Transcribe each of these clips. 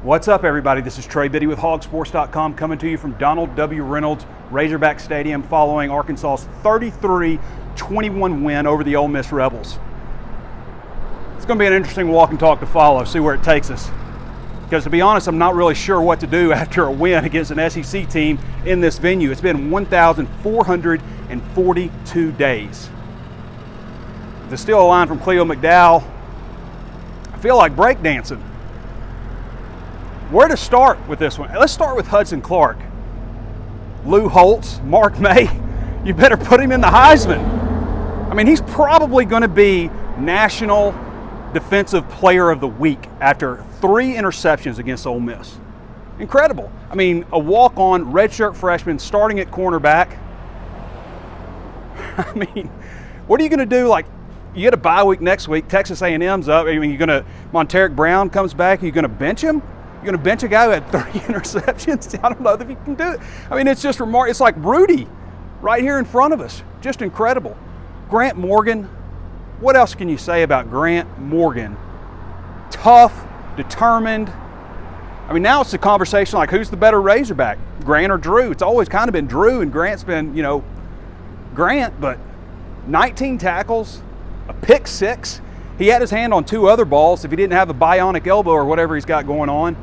What's up, everybody? This is Trey Biddy with HawgSports.com coming to you from Donald W. Reynolds Razorback Stadium following Arkansas's 33-21 win over the Ole Miss Rebels. It's going to be an interesting walk and talk to follow, see where it takes us. Because to be honest, I'm not really sure what to do after a win against an SEC team in this venue. It's been 1,442 days. To steal a line from Cleo McDowell, I feel like breakdancing. Where to start with this one? Let's start with Hudson Clark. Lou Holtz, Mark May, you better put him in the Heisman. I mean, he's probably going to be National Defensive Player of the Week after 3 interceptions against Ole Miss. Incredible. I mean, a walk-on redshirt freshman starting at cornerback. I mean, what are you going to do? Like, you get a bye week next week, Texas A&M's up. I mean, Monteric Brown comes back, you're going to bench him? You're going to bench a guy who had 30 interceptions? I don't know if he can do it. I mean, it's just remarkable. It's like Rudy right here in front of us. Just incredible. Grant Morgan. What else can you say about Grant Morgan? Tough, determined. I mean, now it's a conversation like, who's the better Razorback, Grant or Drew? It's always kind of been Drew, and Grant's been, Grant, but 19 tackles, a pick 6. He had his hand on 2 other balls if he didn't have a bionic elbow or whatever he's got going on.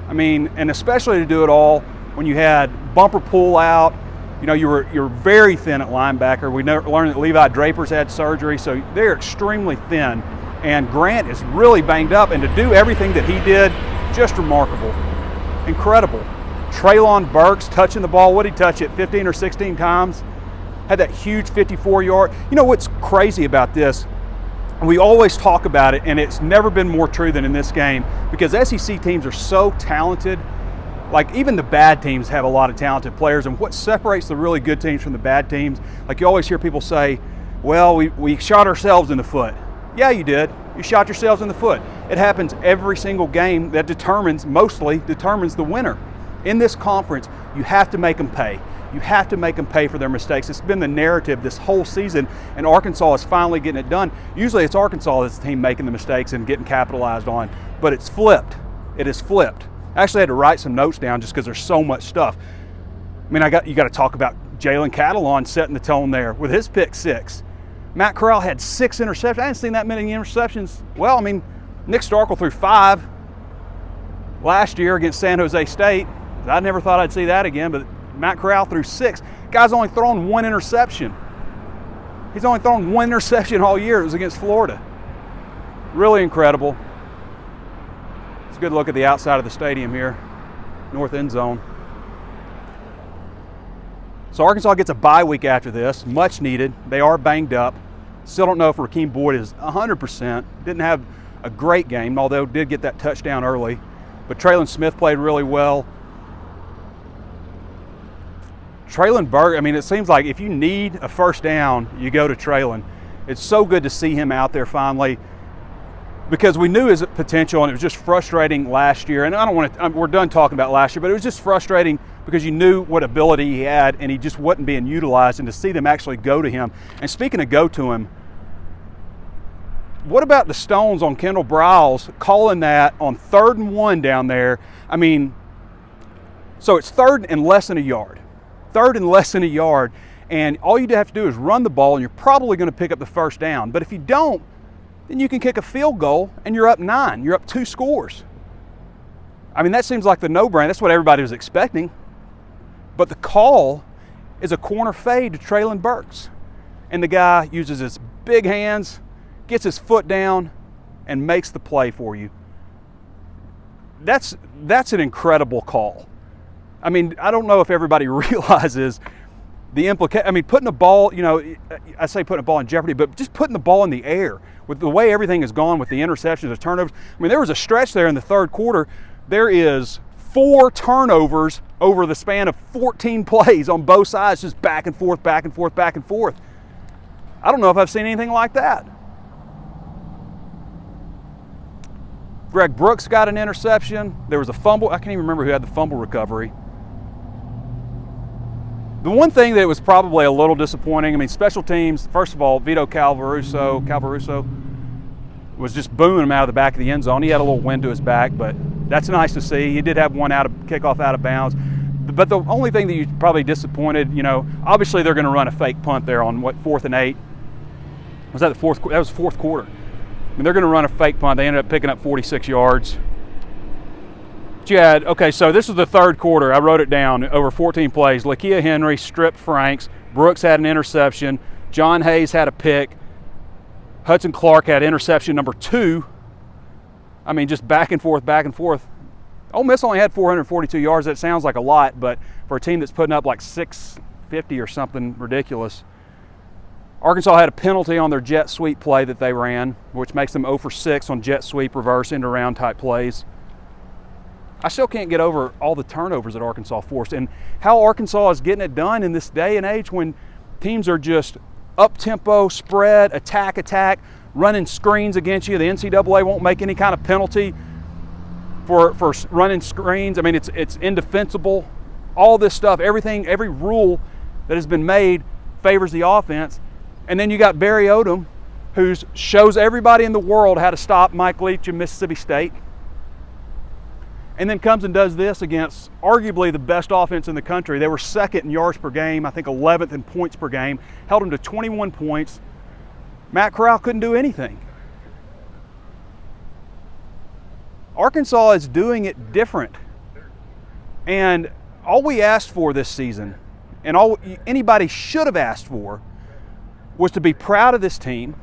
I mean, and especially to do it all when you had bumper pull out. You're very thin at linebacker. We learned that Levi Draper's had surgery, so they're extremely thin. And Grant is really banged up, and to do everything that he did, just remarkable. Incredible. Treylon Burks touching the ball. What did he touch it, 15 or 16 times? Had that huge 54-yard. You know what's crazy about this? We always talk about it, and it's never been more true than in this game, because SEC teams are so talented. Like, even the bad teams have a lot of talented players, and what separates the really good teams from the bad teams, like you always hear people say, well, we shot ourselves in the foot. Yeah, you did. You shot yourselves in the foot. It happens every single game. That mostly determines the winner. In this conference, you have to make them pay. You have to make them pay for their mistakes. It's been the narrative this whole season, and Arkansas is finally getting it done. Usually it's Arkansas that's the team making the mistakes and getting capitalized on, but it's flipped. It is flipped. I actually had to write some notes down just because there's so much stuff. I mean, you got to talk about Jalen Catalon setting the tone there with his pick 6. Matt Corral had 6 interceptions. I hadn't seen that many interceptions. Well, I mean, Nick Starkel threw 5 last year against San Jose State. I never thought I'd see that again, but Matt Corral threw 6. Guy's only thrown 1 interception. He's only thrown 1 interception all year. It was against Florida. Really incredible. It's a good look at the outside of the stadium here, north end zone. So Arkansas gets a bye week after this, much needed. They are banged up. Still don't know if Rakeem Boyd is 100%. Didn't have a great game, although did get that touchdown early. But Traylon Smith played really well. Treylon Burke, I mean, it seems like if you need a first down, you go to Treylon. It's so good to see him out there finally, because we knew his potential, and it was just frustrating last year. And we're done talking about last year, but it was just frustrating because you knew what ability he had, and he just wasn't being utilized. And to see them actually go to him. And speaking of go to him, what about the Stones on Kendall Briles calling that on 3rd and 1 down there? I mean, so it's 3rd and less than a yard. 3rd and less than a yard, and all you have to do is run the ball, and you're probably going to pick up the first down. But if you don't, then you can kick a field goal, and you're up 9. You're up 2 scores. I mean, that seems like the no-brainer. That's what everybody was expecting. But the call is a corner fade to Treylon Burks, and the guy uses his big hands, gets his foot down, and makes the play for you. That's an incredible call. I mean, I don't know if everybody realizes the implication. I mean, putting the ball, I say putting the ball in jeopardy, but just putting the ball in the air with the way everything has gone with the interceptions, the turnovers. I mean, there was a stretch there in the 3rd quarter. There is 4 turnovers over the span of 14 plays on both sides, just back and forth, back and forth, back and forth. I don't know if I've seen anything like that. Greg Brooks got an interception. There was a fumble. I can't even remember who had the fumble recovery. The one thing that was probably a little disappointing, I mean, special teams, first of all, Vito Calvaruso was just booming him out of the back of the end zone. He had a little wind to his back, but That's nice to see. He did have one kickoff out of bounds. But the only thing that you probably disappointed, obviously they're going to run a fake punt there on 4th and 8. Was that the fourth? That was fourth quarter. I mean, they're going to run a fake punt. They ended up picking up 46 yards. But you had, okay, so this was the third quarter. I wrote it down. Over 14 plays. Lakia Henry stripped Franks. Brooks had an interception. John Hayes had a pick. Hudson Clark had interception number 2. I mean, just back and forth, back and forth. Ole Miss only had 442 yards. That sounds like a lot, but for a team that's putting up like 650 or something ridiculous. Arkansas had a penalty on their jet sweep play that they ran, which makes them 0 for 6 on jet sweep, reverse, end around type plays. I still can't get over all the turnovers that Arkansas forced and how Arkansas is getting it done in this day and age when teams are just up-tempo, spread, attack, running screens against you. The NCAA won't make any kind of penalty for running screens. I mean, it's indefensible. All this stuff, every rule that has been made favors the offense. And then you got Barry Odom, who shows everybody in the world how to stop Mike Leach in Mississippi State. And then comes and does this against arguably the best offense in the country. They were second in yards per game, I think 11th in points per game, held them to 21 points. Matt Corral couldn't do anything. Arkansas is doing it different. And all we asked for this season, and all anybody should have asked for, was to be proud of this team,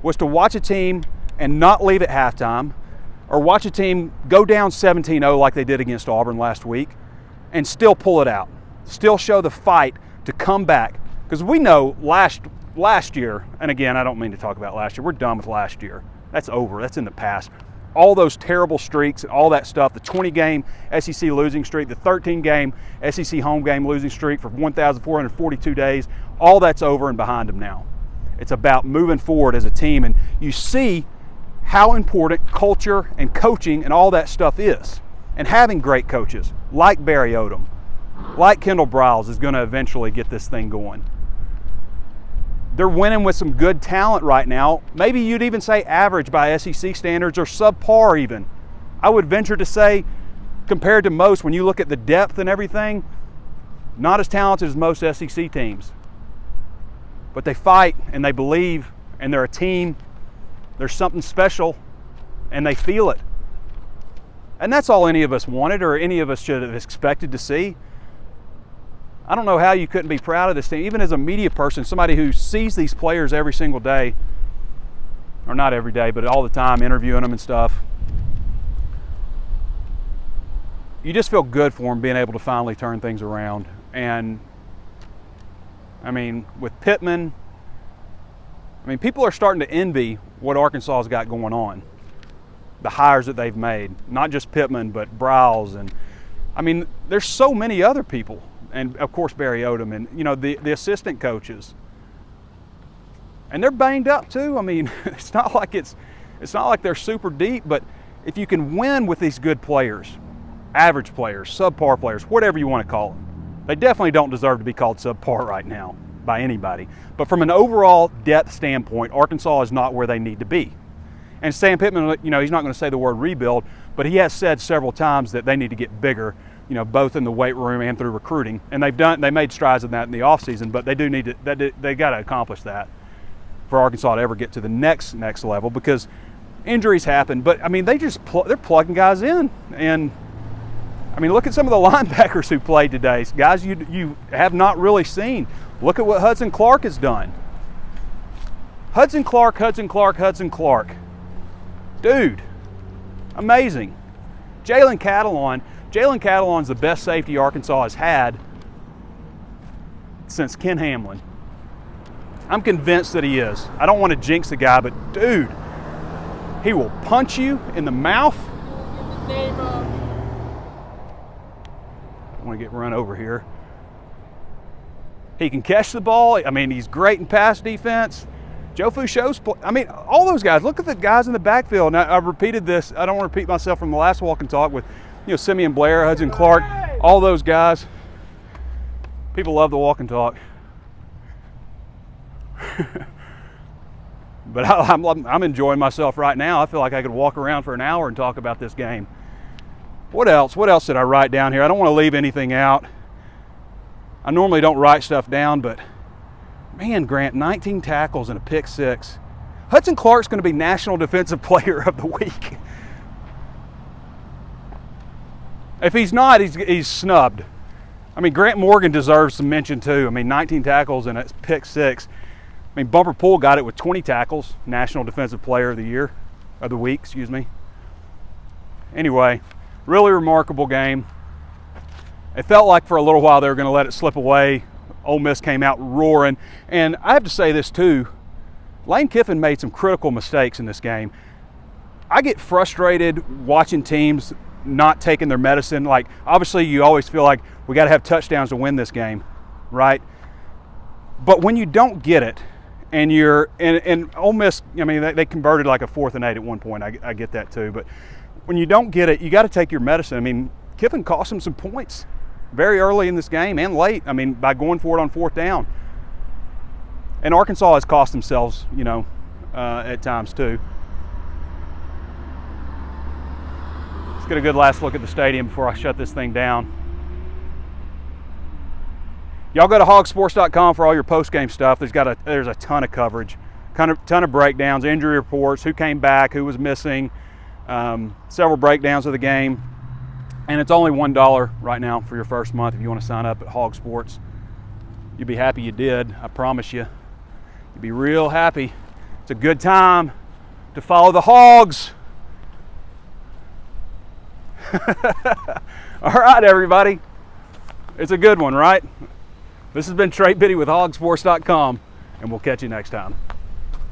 was to watch a team and not leave at halftime, or watch a team go down 17-0 like they did against Auburn last week and still pull it out, still show the fight to come back. Because we know last year, and again, I don't mean to talk about last year, we're done with last year. That's over, that's in the past. All those terrible streaks and all that stuff, the 20-game SEC losing streak, the 13-game SEC home game losing streak for 1,442 days, all that's over and behind them now. It's about moving forward as a team, and you see how important culture and coaching and all that stuff is. And having great coaches like Barry Odom, like Kendall Briles is going to eventually get this thing going. They're winning with some good talent right now. Maybe you'd even say average by SEC standards or subpar even. I would venture to say, compared to most, when you look at the depth and everything, not as talented as most SEC teams. But they fight and they believe and they're a team. There's something special and they feel it. And that's all any of us wanted or any of us should have expected to see. I don't know how you couldn't be proud of this team. Even as a media person, somebody who sees these players every single day, or not every day, but all the time, interviewing them and stuff, you just feel good for them being able to finally turn things around. And, I mean, with Pittman, people are starting to envy what Arkansas has got going on. The hires that they've made, not just Pittman, but Briles, and there's so many other people. And of course Barry Odom and the assistant coaches. And they're banged up too. It's not like they're super deep, but if you can win with these good players, average players, subpar players, whatever you want to call them, they definitely don't deserve to be called subpar right now by anybody. But from an overall depth standpoint, Arkansas is not where they need to be. And Sam Pittman, he's not going to say the word rebuild, but he has said several times that they need to get bigger, both in the weight room and through recruiting. And they made strides in that in the offseason, but they do need to, they got to accomplish that for Arkansas to ever get to the next level, because injuries happen. But they're plugging guys in. And look at some of the linebackers who played today, guys you have not really seen. Look at what Hudson Clark has done. Hudson Clark. Dude, amazing. Jalen Catalon's the best safety Arkansas has had since Ken Hamlin. I'm convinced that he is. I don't want to jinx the guy, but dude, he will punch you in the mouth. I want to get run over here. He can catch the ball. He's great in pass defense. Joe Fouchot's, all those guys. Look at the guys in the backfield. Now, I've repeated this. I don't want to repeat myself from the last walk and talk with, Simeon Blair, Hudson Clark, all those guys. People love the walk and talk. But I'm enjoying myself right now. I feel like I could walk around for an hour and talk about this game. What else? What else did I write down here? I don't want to leave anything out. I normally don't write stuff down, but man, Grant, 19 tackles and a pick 6. Hudson Clark's going to be National Defensive Player of the Week. If he's not, he's snubbed. I mean, Grant Morgan deserves some mention too. I mean, 19 tackles and a pick 6. I mean, Bumper Poole got it with 20 tackles, National Defensive Player of the Week, excuse me. Anyway, really remarkable game. It felt like for a little while they were going to let it slip away. Ole Miss came out roaring. And I have to say this too, Lane Kiffin made some critical mistakes in this game. I get frustrated watching teams not taking their medicine. Like, obviously you always feel like we got to have touchdowns to win this game, right? But when you don't get it, and Ole Miss, I mean, they converted like a 4th and 8 at one point. I get that too. But when you don't get it, you got to take your medicine. I mean, Kiffin cost him some points very early in this game and late. I mean, by going for it on 4th down. And Arkansas has cost themselves, at times too. Let's get a good last look at the stadium before I shut this thing down. Y'all go to HawgSports.com for all your post-game stuff. There's a ton of coverage, ton of breakdowns, injury reports, who came back, who was missing, several breakdowns of the game. And it's only $1 right now for your first month if you want to sign up at HawgSports. You'll be happy you did, I promise you. You'll be real happy. It's a good time to follow the Hogs. All right, everybody. It's a good one, right? This has been Trey Biddy with HawgSports.com, and we'll catch you next time.